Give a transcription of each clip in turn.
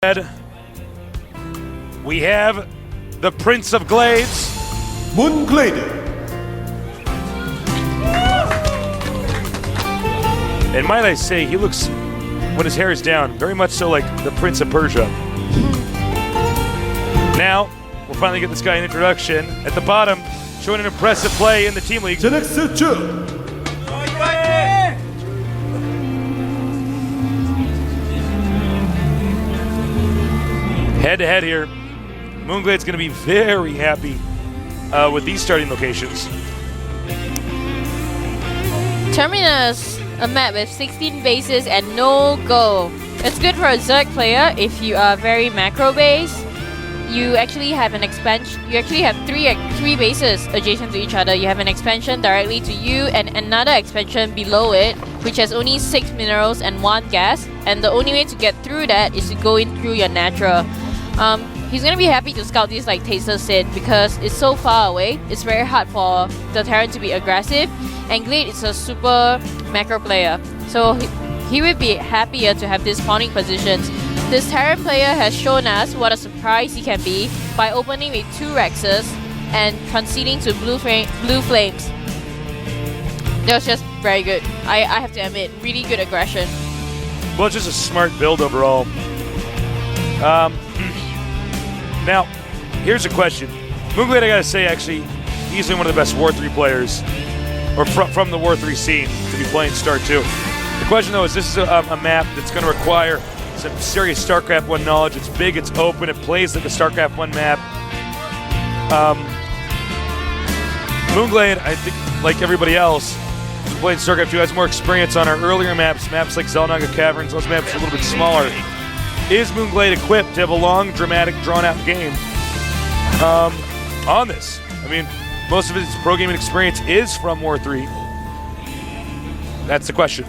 We have the Prince of Glades, mOOnGLade. And might I say, he looks, when his hair is down, very much so like the Prince of Persia. Now, we'll finally get this guy an introduction. At the bottom, showing an impressive play in the team league. JJUN. Head to head here. mOOnGLade's going to be very happy with these starting locations. Terminus, a map with 16 bases and no go. It's good for a Zerg player if you are very macro based. You actually have an expansion. You actually have three bases adjacent to each other. You have an expansion directly to you and another expansion below it, which has only 6 minerals and 1 gas. And the only way to get through that is to go in through your natural. He's gonna be happy to scout this like Taster said because it's so far away. It's very hard for the Terran to be aggressive, and Glade is a super macro player, so he would be happier to have these spawning positions. This Terran player has shown us what a surprise he can be by opening with 2 Rexes and conceding to blue flames. That was just very good. I have to admit, really good aggression. Well, it's just a smart build overall. Now, here's a question. mOOnGLade, I gotta say, actually, easily one of the best War 3 players, or from the War 3 scene, to be playing Star 2. The question, though, is this is a map that's going to require some serious StarCraft 1 knowledge. It's big, it's open, it plays like a StarCraft 1 map. mOOnGLade, I think, like everybody else who played StarCraft 2, has more experience on our earlier maps like Xel'Naga Caverns. Those maps are a little bit smaller. Is mOOnGLade equipped to have a long, dramatic, drawn-out game on this? I mean, most of his pro gaming experience is from War 3. That's the question.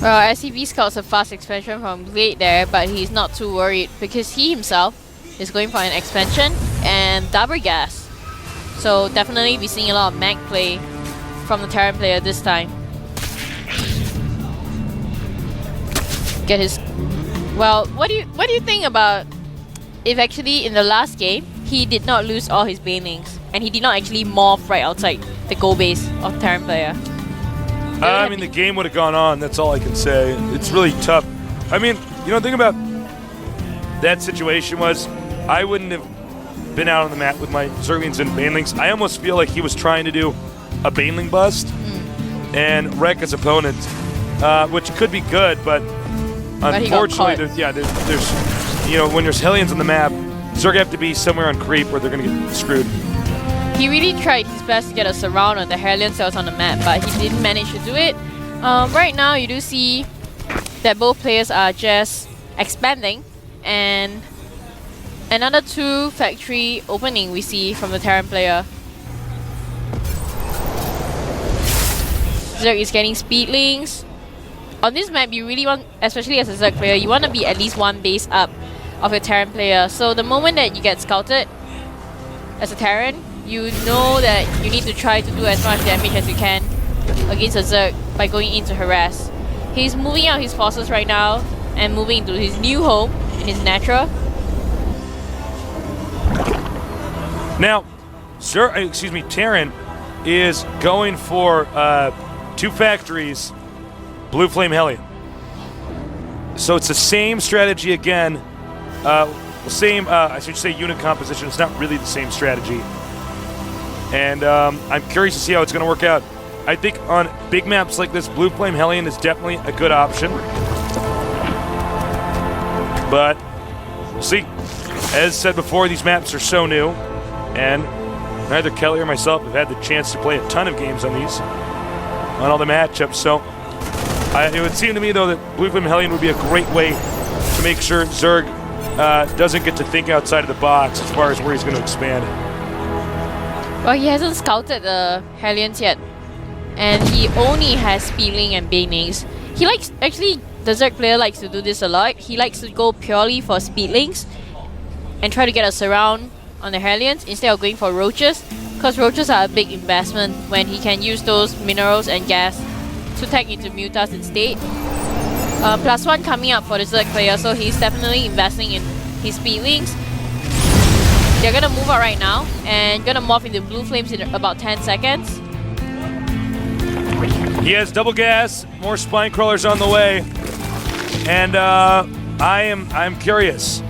Well, SCV scouts a fast expansion from Glade there, but he's not too worried because he himself is going for an expansion and double gas. So definitely be seeing a lot of mag play from the Terran player this time. Get his. Well, what do you think about if actually in the last game he did not lose all his banelings and he did not actually morph right outside the goal base of Terran player? I mean, the game would have gone on. That's all I can say. It's really tough. I mean, you know, the thing about that situation was I wouldn't have been out on the mat with my Zerglings and banelings. I almost feel like he was trying to do a baneling bust and wreck his opponent, which could be good, but unfortunately, there's you know, when there's Hellions on the map, Zerg have to be somewhere on creep or they're going to get screwed. He really tried his best to get a surround on the Hellion cells on the map, but he didn't manage to do it. Right now, you do see that both players are just expanding, and another 2 factory opening we see from the Terran player. Zerg is getting speedlings. On this map, you really want, especially as a Zerg player, you want to be at least 1 base up of your Terran player. So the moment that you get scouted as a Terran, you know that you need to try to do as much damage as you can against a Zerg by going in to harass. He's moving out his forces right now and moving into his new home in his natural. Now, Terran is going for 2 factories, Blue Flame Hellion. So it's the same strategy again. Same, I should say, unit composition. It's not really the same strategy. And I'm curious to see how it's going to work out. I think on big maps like this, Blue Flame Hellion is definitely a good option. But we'll see. As said before, these maps are so new, and neither Kelly or myself have had the chance to play a ton of games on these, on all the matchups. So it would seem to me, though, that Blue Flame Hellion would be a great way to make sure Zerg doesn't get to think outside of the box as far as where he's going to expand. Well, he hasn't scouted the Hellions yet, and he only has Speedling and Banelings. He likes, actually, the Zerg player likes to do this a lot. He likes to go purely for Speedlings and try to get a surround on the Hellions instead of going for Roaches, because Roaches are a big investment when he can use those minerals and gas to tag into Mutas instead. +1 coming up for the Zerg player, so he's definitely investing in his speedlings. They're gonna move out right now and gonna morph into blue flames in about 10 seconds. He has double gas, more spine crawlers on the way, and I'm curious.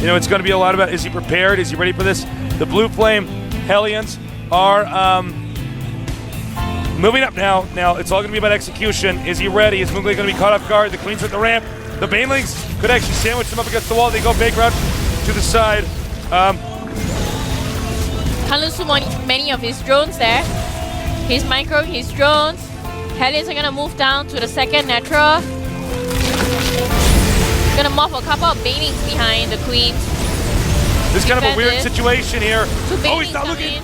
You know, it's going to be a lot about, is he prepared? Is he ready for this? The blue flame Hellions are moving up now. Now, it's all going to be about execution. Is he ready? Is mOOnGLade going to be caught off guard? The Queen's at the ramp. The Banelings could actually sandwich them up against the wall. They go big route to the side. Can't lose too many of his drones there. He's microing his drones. Hellions are gonna move down to the second natural. Gonna morph a couple of Banelings behind the Queens. This is kind of a weird situation here. Oh, he's not looking.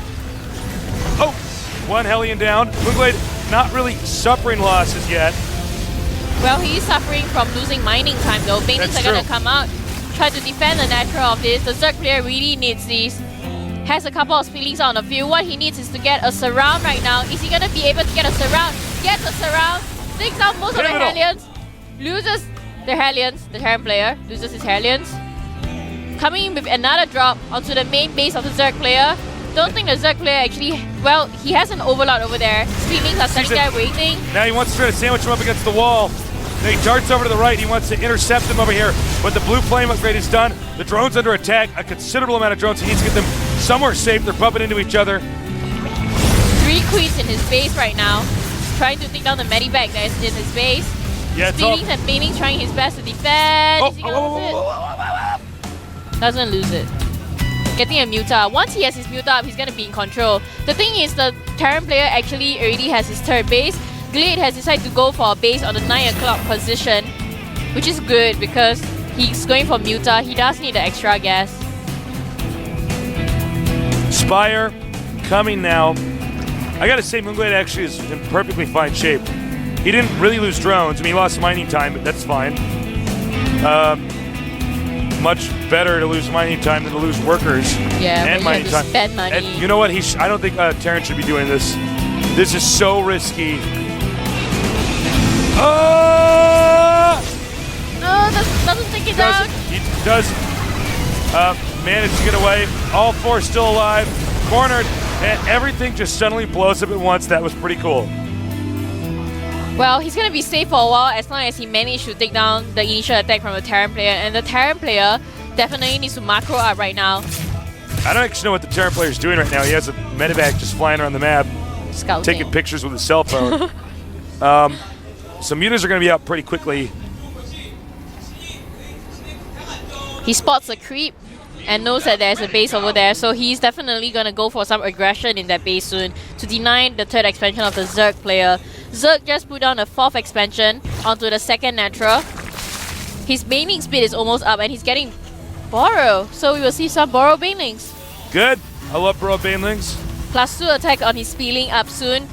Oh, one Hellion down. mOOnGLade not really suffering losses yet. Well, he's suffering from losing mining time though. Banelings are gonna come out, try to defend the natural of this. The Zerg player really needs these. Has a couple of speedlings on the field. What he needs is to get a surround right now. Is he gonna be able to get a surround? Gets a surround, takes out most of the Hellions, loses the Hellions, the Terran player, loses his Hellions. Coming in with another drop onto the main base of the Zerg player. Don't think the Zerg player actually, well, he has an overlord over there. Speedlings are standing there waiting. Now he wants to try to sandwich him up against the wall. Then he darts over to the right. He wants to intercept him over here. But the blue flame upgrade is done. The drone's under attack. A considerable amount of drones. He needs to get them somewhere safe. They're bumping into each other. 3 Queens in his base right now. Trying to take down the medivac that is in his base. Yeah, Speedlings and Banelings trying his best to defend. Is he gonna lose it? Doesn't lose it. Getting a mute up. Once he has his mute up, he's gonna be in control. The thing is, the Terran player actually already has his third base. Glade has decided to go for a base on the 9 o'clock position, which is good because he's going for muta. He does need the extra gas. Spire coming now. I gotta say, mOOnGLade actually is in perfectly fine shape. He didn't really lose drones. I mean, he lost mining time, but that's fine. Much better to lose mining time than to lose workers. Yeah, and but you mining have to time. spend money. And you know what? I don't think Terran should be doing this. This is so risky. No, doesn't take it down. He does manage to get away. All 4 still alive, cornered, and everything just suddenly blows up at once. That was pretty cool. Well, he's gonna be safe for a while as long as he managed to take down the initial attack from the Terran player, and the Terran player definitely needs to macro up right now. I don't actually know what the Terran player is doing right now. He has a medevac just flying around the map, Scouting. taking pictures with his cell phone. So mutas are going to be out pretty quickly. He spots a creep and knows that there's a base over there, so he's definitely gonna go for some aggression in that base soon to deny the third expansion of the Zerg player. Zerg just put down a 4th expansion onto the second natural. His Baneling speed is almost up and he's getting Burrow, so we will see some Burrow Banelings. Good. I love Burrow Banelings. +2 attack on his Speedling up soon.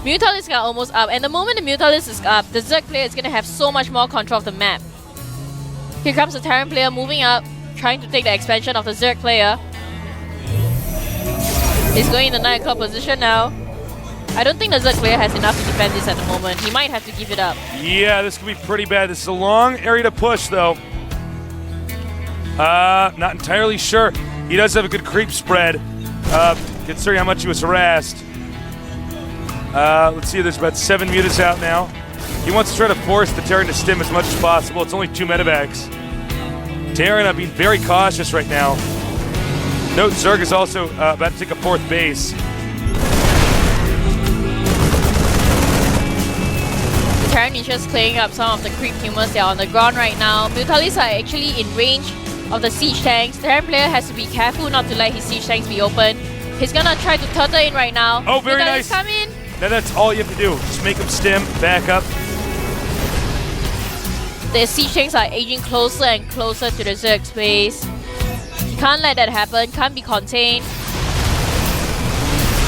Mutalisks are almost up, and the moment the Mutalisk is up, the Zerg player is going to have so much more control of the map. Here comes the Terran player moving up, trying to take the expansion of the Zerg player. He's going in the 9 o'clock position now. I don't think the Zerg player has enough to defend this at the moment. He might have to give it up. Yeah, this could be pretty bad. This is a long area to push, though. Not entirely sure. He does have a good creep spread, considering how much he was harassed. Let's see, there's about 7 mutas out now. He wants to try to force the Terran to stim as much as possible. It's only 2 medevacs. Terran being very cautious right now. Note Zerg is also about to take a 4th base. The Terran is just clearing up some of the creep humans that are on the ground right now. Mutalisks are actually in range of the siege tanks. The Terran player has to be careful not to let his siege tanks be open. He's gonna try to turtle in right now. Oh, very nice. Come in. Now that's all you have to do. Just make them stim, back up. The siege tanks are aging closer and closer to the Zerg space. He can't let that happen, can't be contained.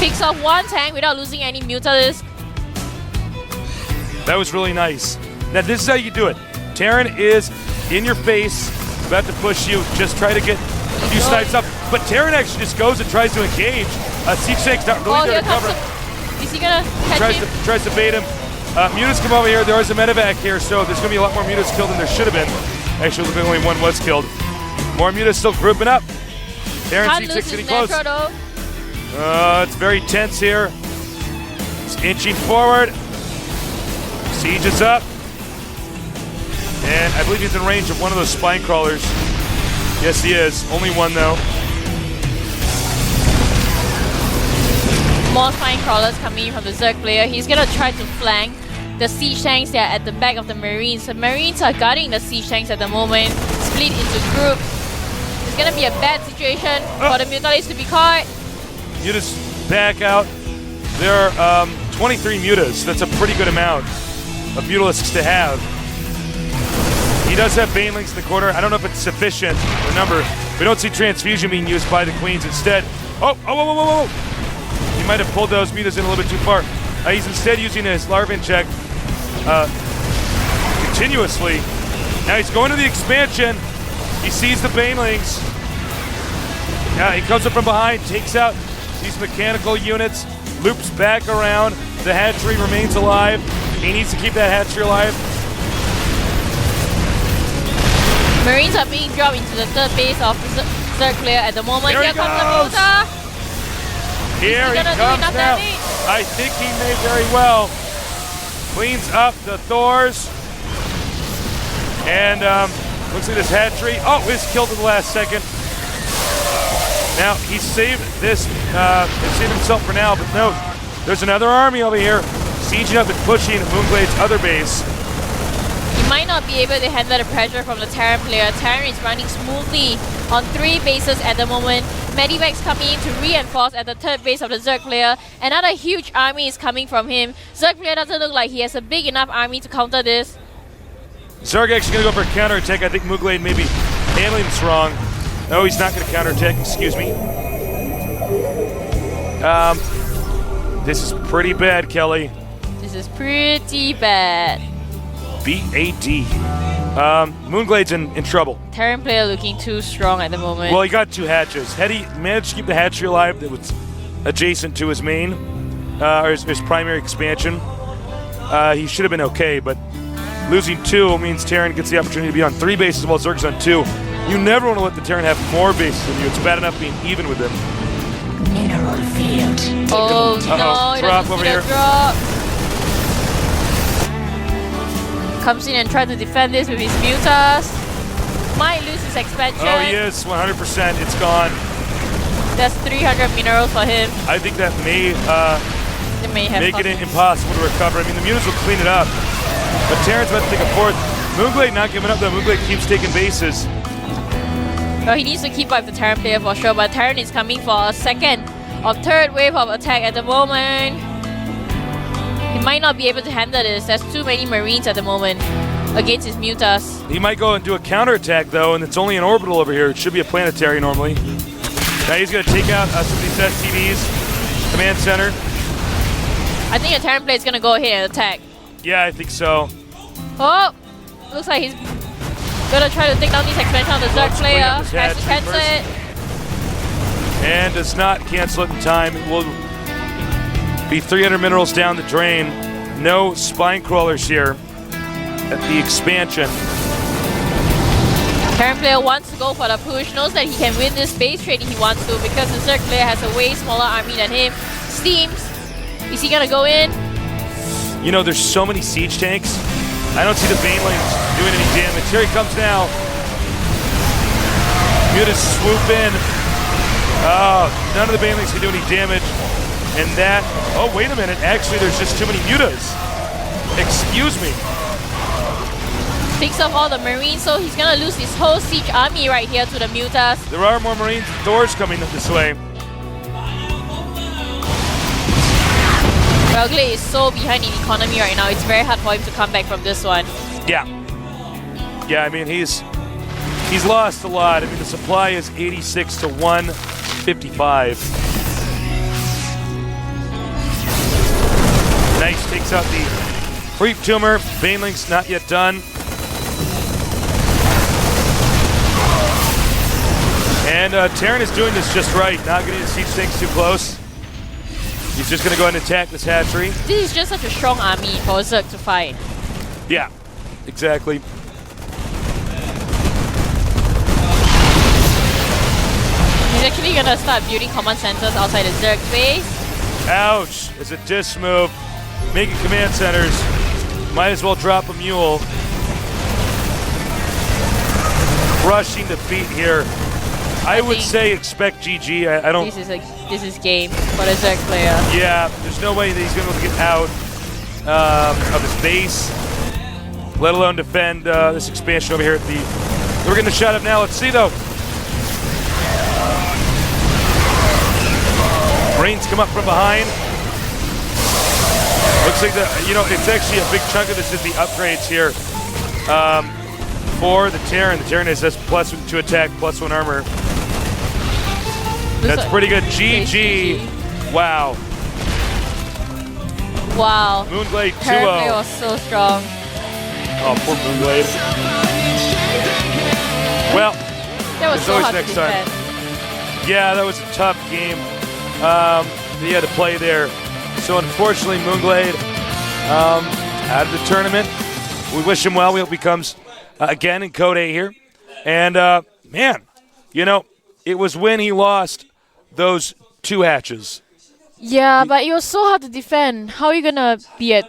Picks off 1 tank without losing any Mutalisk. That was really nice. Now this is how you do it. Terran is in your face, about to push you. Just try to get a few snipes up. But Terran actually just goes and tries to engage. Siege tank's not really there to cover. Is he gonna catch him? Tries to bait him. Mutas come over here. There is a medevac here, so there's going to be a lot more Mutas killed than there should have been. Actually, looks like only one was killed. More Mutas still grouping up. Terran Can't C6 lose getting his close. macro though. It's very tense here. It's inching forward. Siege is up. And I believe he's in range of one of those spine crawlers. Yes, he is. Only one, though. More spine crawlers coming from the Zerg player. He's gonna try to flank the siege tanks that are at the back of the Marines. The Marines are guarding the siege tanks at the moment, split into groups. It's gonna be a bad situation for the Mutalists to be caught. Mutas back out. There are 23 Mutas. That's a pretty good amount of Mutalisks to have. He does have Banelings in the corner. I don't know if it's sufficient, the number. We don't see transfusion being used by the Queens. Instead, whoa. He might have pulled those Mutas in a little bit too far. He's instead using his Larva check continuously. Now he's going to the expansion. He sees the Banelings. He comes up from behind, takes out these mechanical units, loops back around. The hatchery remains alive. He needs to keep that hatchery alive. Marines are being dropped into the third base of Zerg player at the moment. Here he comes the goes. Muta. Here he comes now. Damage? I think he may very well. Cleans up the Thors. And looks like this hatchery. Oh, is killed in the last second. Now, he saved this, he saved himself for now, but no, there's another army over here, sieging up and pushing mOOnGLade's other base. He might not be able to handle the pressure from the Terran player. Terran is running smoothly on 3 bases at the moment. Medivacs coming in to reinforce at the third base of the Zerg player. Another huge army is coming from him. Zerg player doesn't look like he has a big enough army to counter this. Zerg actually going to go for a counterattack. I think mOOnGLade may be handling this wrong. No, he's not going to counterattack, excuse me. This is pretty bad, Kelly. This is pretty bad. B-A-D. mOOnGlade's in trouble. Terran player looking too strong at the moment. Well, he got 2 hatches. Had he managed to keep the hatchery alive that was adjacent to his main, or his primary expansion, he should have been okay, but losing 2 means Terran gets the opportunity to be on 3 bases while Zerg's on 2. You never want to let the Terran have more bases than you. It's bad enough being even with them. Mineral field. Oh no, he Drop doesn't over see here. the drop. Comes in and tries to defend this with his Mutas. Might lose his expansion. Oh, he is, 100%. It's gone. That's 300 minerals for him. I think that may They may have make it cost him. impossible to recover. I mean, the Mutas will clean it up. But Terran's about to take a 4th. mOOnGLade not giving up, though. mOOnGLade keeps taking bases. Well, he needs to keep up the Terran player for sure, but Terran is coming for a second or third wave of attack at the moment. He might not be able to handle this. There's too many Marines at the moment against his Mutas. He might go and do a counterattack, though, and it's only an orbital over here. It should be a planetary normally. Now he's going to take out some of these SCVs. Command center. I think the Terran player is going to go ahead and attack. Yeah, I think so. Oh! Looks like he's gonna try to take down this expansion of the Zerg Let's player. bring up his Has to hatchery cancel first. it. And does not cancel it in time. It will be 300 minerals down the drain. No spine crawlers here at the expansion. Terran player wants to go for the push, knows that he can win this space trade if he wants to because the Zerg player has a way smaller army than him. Steams. Is he gonna go in? You know, there's so many siege tanks. I don't see the Banelings doing any damage. Here he comes now. Mutas swoop in. Oh, none of the Banelings can do any damage. And that, oh, wait a minute. Actually, there's just too many Mutas. Excuse me. Picks up all the Marines, so he's gonna lose his whole siege army right here to the Mutas. There are more Marines and Thors coming this way. mOOnGLade is so behind in economy right now, it's very hard for him to come back from this one. Yeah. Yeah, I mean, he's lost a lot. I mean, the supply is 86 to 155. Nice, takes out the Creep Tumor. Baneling's not yet done. And Terran is doing this just right, not getting the siege tanks too close. He's just going to go ahead and attack this hatchery. This is just such a strong army for Zerg to fight. Yeah, exactly. He's actually gonna start building command centers outside the Zerg base. Ouch! It's a dis move. Making command centers. Might as well drop a mule. Crushing defeat here. I would think say expect GG. I don't. This is game for the Zerg player. Yeah, there's no way that he's going to get out of his base, let alone defend this expansion over here at the. We're going to shut up now. Let's see though. Brains come up from behind. Looks like it's actually a big chunk of this is the upgrades here for the Terran. The Terran has +2 attack, +1 armor. That's pretty good. GG. Wow. Wow. mOOnGLade 2-0. Terran was so strong. Oh, poor mOOnGLade. Well, That was There's so always hard to next time. defend. yeah, that was a tough game that he had to play there. So unfortunately, mOOnGLade out of the tournament. We wish him well. We hope he comes again in Code 8 here. And, man, it was when he lost those 2 hatches. Yeah, but it was so hard to defend. How are you gonna be at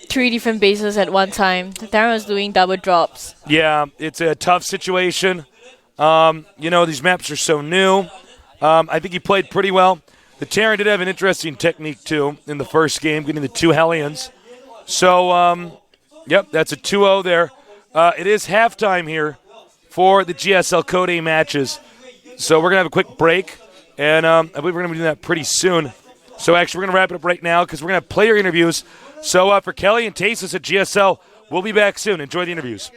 3 different bases at one time? Darren was doing double drops. Yeah, it's a tough situation. These maps are so new. I think he played pretty well. The Terran did have an interesting technique, too, in the first game, getting the 2 Hellions. So, yep, that's a 2-0 there. It is halftime here for the GSL Code A matches. So we're going to have a quick break, and I believe we're going to be doing that pretty soon. So actually, we're going to wrap it up right now because we're going to have player interviews. So for Kelly and Tasis at GSL, we'll be back soon. Enjoy the interviews.